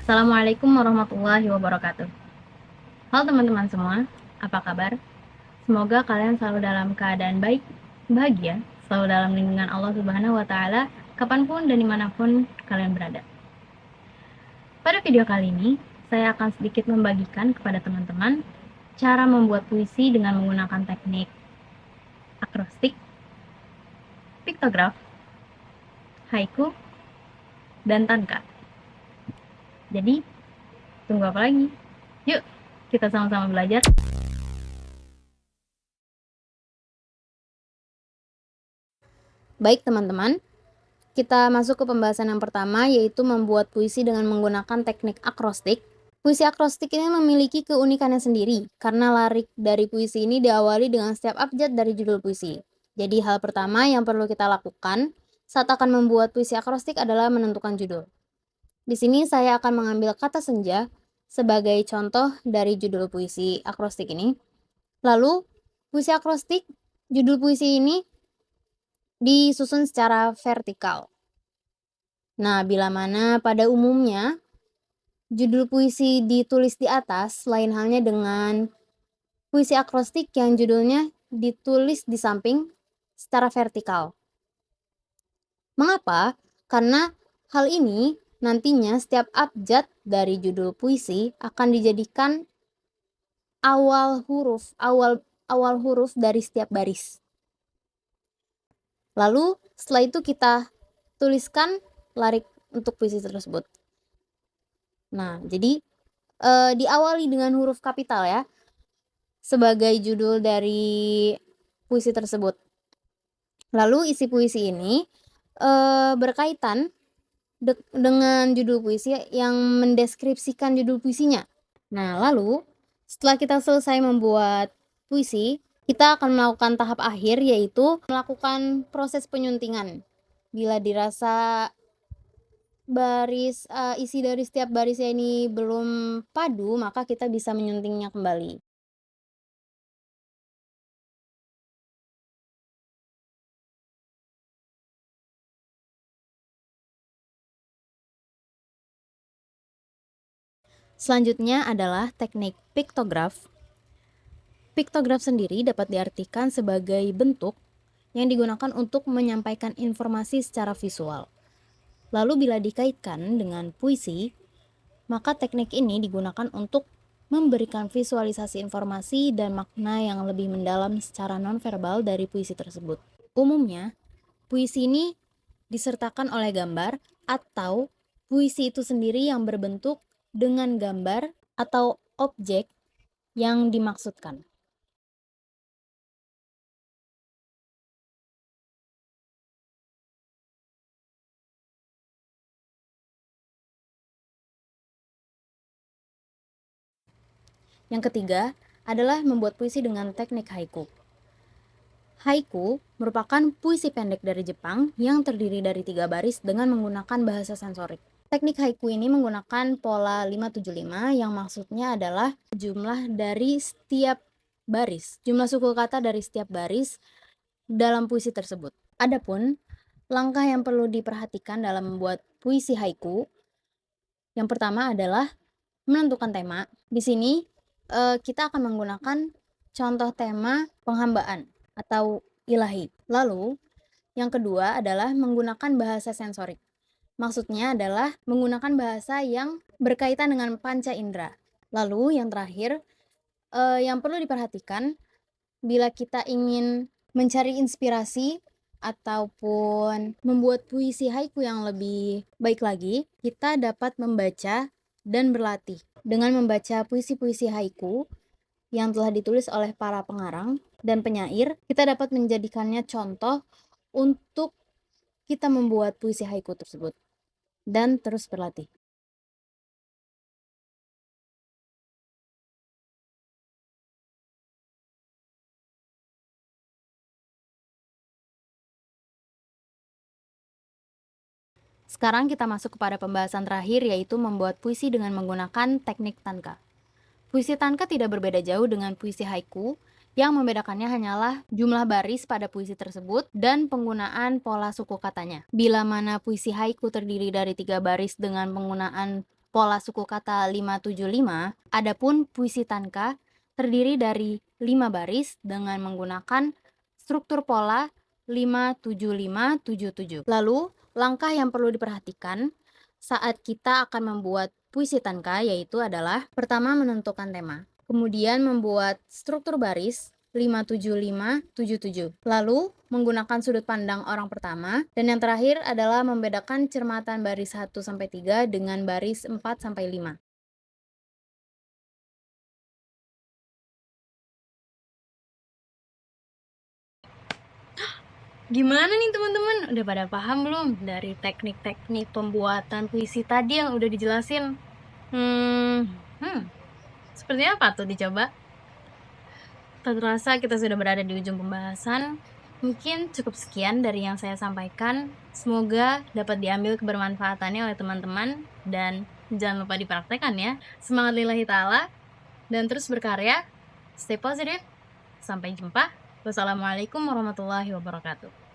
Assalamualaikum warahmatullahi wabarakatuh. Halo teman-teman semua, apa kabar? Semoga kalian selalu dalam keadaan baik, bahagia, selalu dalam lindungan Allah Subhanahu wa Ta'ala, kapanpun dan dimanapun kalian berada. Pada video kali ini, saya akan sedikit membagikan kepada teman-teman cara membuat puisi dengan menggunakan teknik akrostik, piktograf, haiku, dan tanka. Jadi, tunggu apa lagi? Yuk, kita sama-sama belajar. Baik teman-teman, kita masuk ke pembahasan yang pertama, yaitu membuat puisi dengan menggunakan teknik akrostik. Puisi akrostik ini memiliki keunikannya sendiri, karena lirik dari puisi ini diawali dengan setiap abjad dari judul puisi. Jadi hal pertama yang perlu kita lakukan saat akan membuat puisi akrostik adalah menentukan judul. Di sini saya akan mengambil kata senja sebagai contoh dari judul puisi akrostik ini. Lalu, puisi akrostik, judul puisi ini disusun secara vertikal. Nah, bila mana pada umumnya judul puisi ditulis di atas, lain halnya dengan puisi akrostik yang judulnya ditulis di samping secara vertikal. Mengapa? Karena hal ini nantinya setiap abjad dari judul puisi akan dijadikan awal huruf dari setiap baris. Lalu setelah itu kita tuliskan lirik untuk puisi tersebut. Nah, jadi diawali dengan huruf kapital ya, sebagai judul dari puisi tersebut. Lalu isi puisi ini berkaitan dengan judul puisi yang mendeskripsikan judul puisinya. Nah, lalu setelah kita selesai membuat puisi, kita akan melakukan tahap akhir, yaitu melakukan proses penyuntingan. Bila dirasa isi dari setiap barisnya ini belum padu, maka kita bisa menyuntingnya kembali. Selanjutnya adalah teknik piktograf. Piktograf sendiri dapat diartikan sebagai bentuk yang digunakan untuk menyampaikan informasi secara visual. Lalu bila dikaitkan dengan puisi, maka teknik ini digunakan untuk memberikan visualisasi informasi dan makna yang lebih mendalam secara nonverbal dari puisi tersebut. Umumnya, puisi ini disertakan oleh gambar atau puisi itu sendiri yang berbentuk dengan gambar atau objek yang dimaksudkan. Yang ketiga adalah membuat puisi dengan teknik haiku. Haiku merupakan puisi pendek dari Jepang yang terdiri dari 3 baris dengan menggunakan bahasa sensorik. Teknik haiku ini menggunakan pola 575 yang maksudnya adalah jumlah dari setiap baris, jumlah suku kata dari setiap baris dalam puisi tersebut. Adapun langkah yang perlu diperhatikan dalam membuat puisi haiku, yang pertama adalah menentukan tema. Di sini kita akan menggunakan contoh tema penghambaan atau ilahi. Lalu yang kedua adalah menggunakan bahasa sensorik. Maksudnya adalah menggunakan bahasa yang berkaitan dengan panca indera. Lalu yang terakhir, yang perlu diperhatikan bila kita ingin mencari inspirasi ataupun membuat puisi haiku yang lebih baik lagi, kita dapat membaca dan berlatih dengan membaca puisi-puisi haiku yang telah ditulis oleh para pengarang dan penyair. Kita dapat menjadikannya contoh untuk kita membuat puisi haiku tersebut dan terus berlatih. Sekarang kita masuk kepada pembahasan terakhir, yaitu membuat puisi dengan menggunakan teknik tanka. Puisi tanka tidak berbeda jauh dengan puisi haiku, yang membedakannya hanyalah jumlah baris pada puisi tersebut dan penggunaan pola suku katanya. Bila mana puisi haiku terdiri dari 3 baris dengan penggunaan pola suku kata 575, adapun puisi tanka terdiri dari 5 baris dengan menggunakan struktur pola 57577. Lalu, langkah yang perlu diperhatikan saat kita akan membuat puisi tanka yaitu adalah pertama menentukan tema, kemudian membuat struktur baris 57577. Lalu, menggunakan sudut pandang orang pertama, dan yang terakhir adalah membedakan cermatan baris 1 sampai 3 dengan baris 4 sampai 5. Gimana nih teman-teman? Udah pada paham belum dari teknik-teknik pembuatan puisi tadi yang udah dijelasin? Seperti apa tuh dicoba? Tak terasa kita sudah berada di ujung pembahasan. Mungkin cukup sekian dari yang saya sampaikan. Semoga dapat diambil kebermanfaatannya oleh teman-teman dan jangan lupa dipraktekkan ya. Semangat lillahi ta'ala dan terus berkarya. Stay positive. Sampai jumpa. Wassalamualaikum warahmatullahi wabarakatuh.